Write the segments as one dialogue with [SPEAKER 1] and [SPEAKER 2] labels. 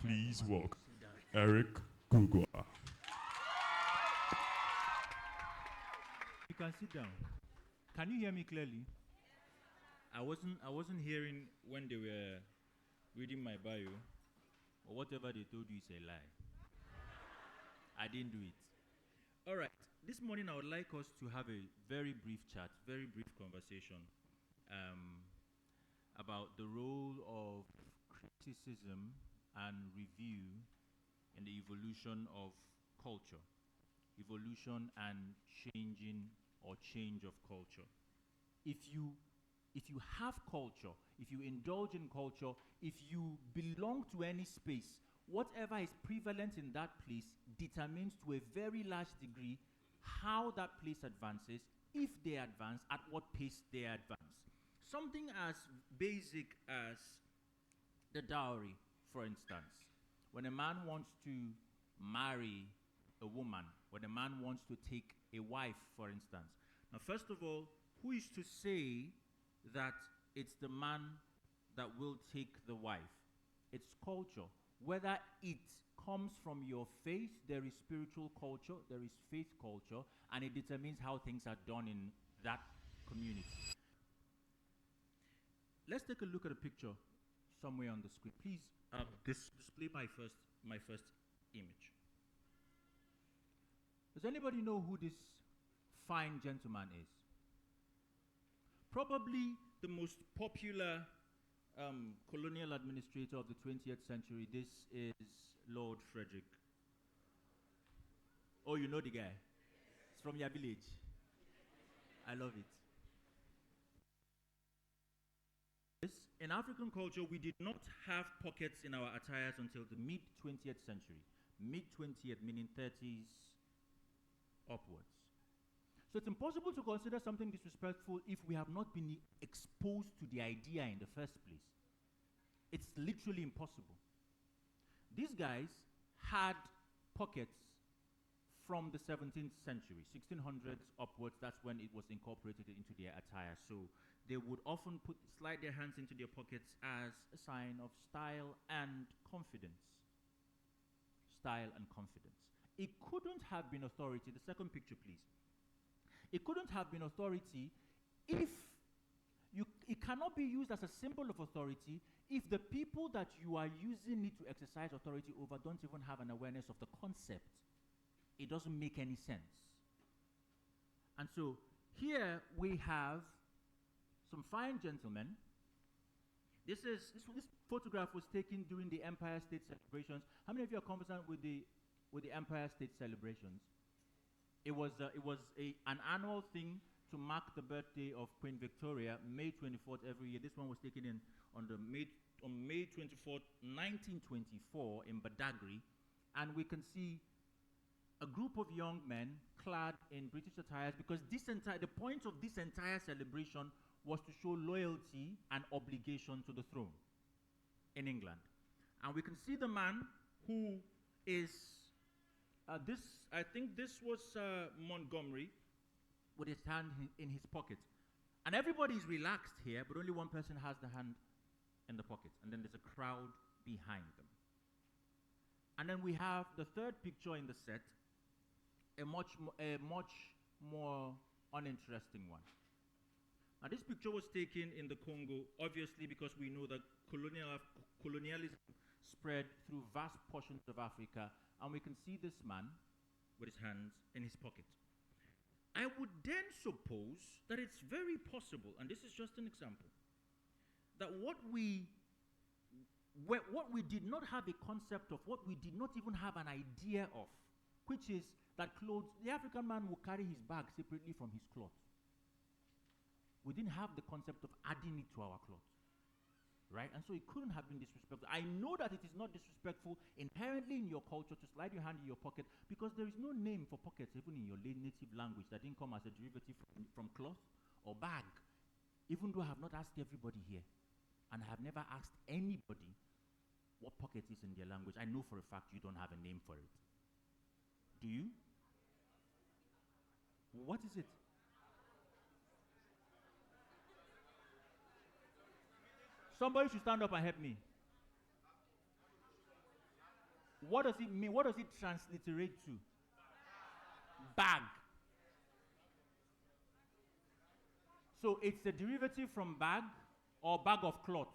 [SPEAKER 1] Please welcome Eric Gugua.
[SPEAKER 2] You can sit down. Can you hear me clearly? I wasn't hearing when they were reading my bio, or whatever they told you is a lie. I didn't do it. All right. This morning I would like us to have a very brief chat, very brief conversation about the role of criticism and review in the evolution of culture, evolution and changing or change of culture. If you have culture, if you indulge in culture, if you belong to any space, whatever is prevalent in that place determines to a very large degree how that place advances, if they advance, at what pace they advance. Something as basic as the dowry, for instance. When a man wants to marry a woman, when a man wants to take a wife, for instance. Now, first of all, who is to say that it's the man that will take the wife? It's culture. Whether it comes from your faith, there is spiritual culture, there is faith culture, and it determines how things are done in that community. Let's take a look at a picture somewhere on the screen. Please display my first image. Does anybody know who this fine gentleman is? Probably the most popular colonial administrator of the 20th century. This is Lord Frederick. Oh, you know the guy? It's from your village. I love it. In African culture, we did not have pockets in our attires until the mid-20th century. Mid-20th, meaning 30s upwards. So it's impossible to consider something disrespectful if we have not been exposed to the idea in the first place. It's literally impossible. These guys had pockets from the 17th century, 1600s upwards. That's when it was incorporated into their attire. So they would often slide their hands into their pockets as a sign of style and confidence. Style and confidence. It couldn't have been authority. The second picture, please. It couldn't have been authority if it cannot be used as a symbol of authority if the people that you are using it to exercise authority over don't even have an awareness of the concept. It doesn't make any sense. And so here we have some fine gentlemen. This photograph was taken during the Empire State celebrations. How many of you are conversant with the Empire State celebrations? It was an annual thing to mark the birthday of Queen Victoria, May 24th every year. This one was taken on May 24th, 1924 in Badagry. And we can see a group of young men clad in British attires because the point of this entire celebration was to show loyalty and obligation to the throne in England. And we can see the man who is I think this was Montgomery with his hand in his pocket. And everybody is relaxed here, but only one person has the hand in the pocket. And then there's a crowd behind them. And then we have the third picture in the set, a much more uninteresting one. Now, this picture was taken in the Congo, obviously because we know that colonialism spread through vast portions of Africa, and we can see this man with his hands in his pocket. I would then suppose that it's very possible, and this is just an example, that what we did not have a concept of, what we did not even have an idea of, which is that clothes, the African man will carry his bag separately from his cloth. We didn't have the concept of adding it to our cloth. Right? And so it couldn't have been disrespectful. I know that it is not disrespectful inherently in your culture to slide your hand in your pocket because there is no name for pockets even in your native language that didn't come as a derivative from cloth or bag. Even though I have not asked everybody here and I have never asked anybody what pocket is in their language, I know for a fact you don't have a name for it. Do you? What is it? Somebody should stand up and help me. What does it mean? What does it transliterate to? Bag. So it's a derivative from bag or bag of cloth.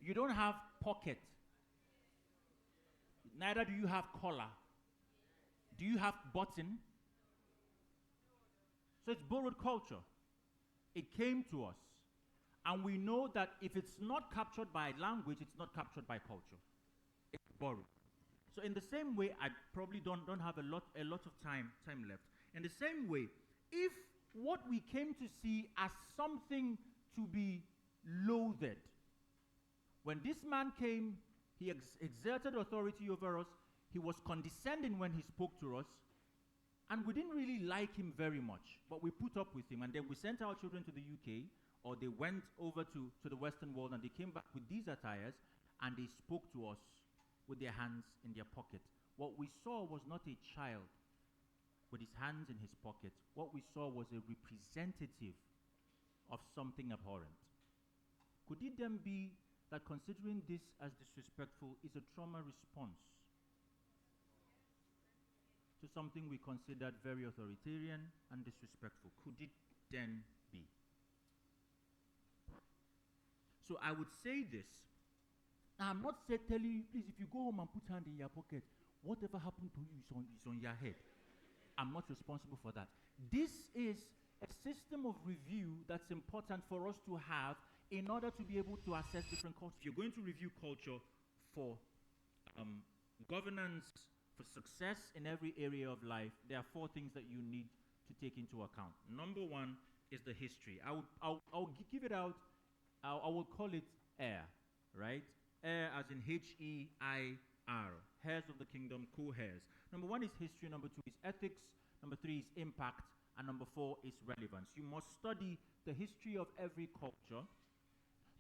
[SPEAKER 2] You don't have pocket. Neither do you have collar. Do you have button? So it's borrowed culture. It came to us. And we know that if it's not captured by language, it's not captured by culture. It's borrowed. So in the same way, I probably don't have a lot of time left. In the same way, if what we came to see as something to be loathed, when this man came, he exerted authority over us, he was condescending when he spoke to us, and we didn't really like him very much, but we put up with him, and then we sent our children to the UK, or they went over to the Western world, and they came back with these attires, and they spoke to us with their hands in their pocket. What we saw was not a child with his hands in his pocket. What we saw was a representative of something abhorrent. Could it then be that considering this as disrespectful is a trauma response to something we considered very authoritarian and disrespectful? Could it then be? So I would say this. Now, I'm not telling you, please, if you go home and put hand in your pocket, whatever happened to you is on your head. I'm not responsible for that. This is a system of review that's important for us to have in order to be able to assess different cultures. If you're going to review culture for governance, for success in every area of life, there are 4 things that you need to take into account. Number 1 is the history. I'll give it out. I will call it HEIR, right? HEIR as in HEIR, heirs of the kingdom, co-heirs. Number 1 is history, number 2 is ethics, number 3 is impact, and number 4 is relevance. You must study the history of every culture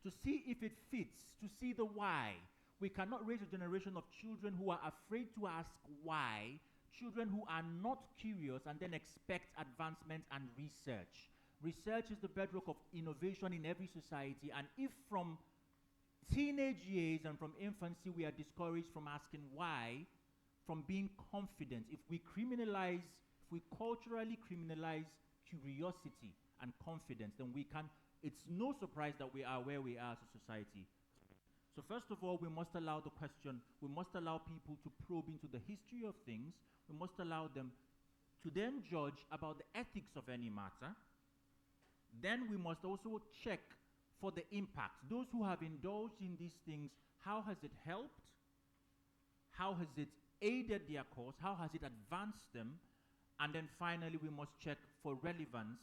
[SPEAKER 2] to see if it fits, to see the why. We cannot raise a generation of children who are afraid to ask why, children who are not curious and then expect advancement and research. Research is the bedrock of innovation in every society, and if from teenage years and from infancy we are discouraged from asking why, from being confident, if we culturally criminalize curiosity and confidence, then it's no surprise that we are where we are as a society. So first of all, we must allow the question, we must allow people to probe into the history of things, we must allow them to then judge about the ethics of any matter. Then we must also check for the impact. Those who have indulged in these things, how has it helped? How has it aided their cause? How has it advanced them? And then finally, we must check for relevance.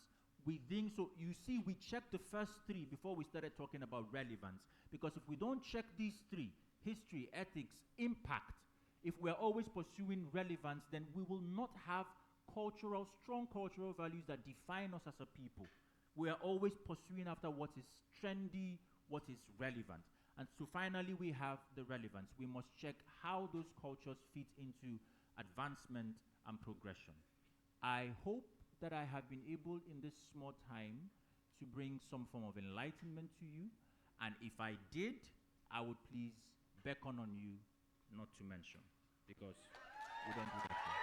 [SPEAKER 2] So you see, we checked the first 3 before we started talking about relevance. Because if we don't check these 3, history, ethics, impact, if we're always pursuing relevance, then we will not have strong cultural values that define us as a people. We are always pursuing after what is trendy, what is relevant. And so finally, we have the relevance. We must check how those cultures fit into advancement and progression. I hope that I have been able in this small time to bring some form of enlightenment to you. And if I did, I would please beckon on you not to mention, because we don't do that here.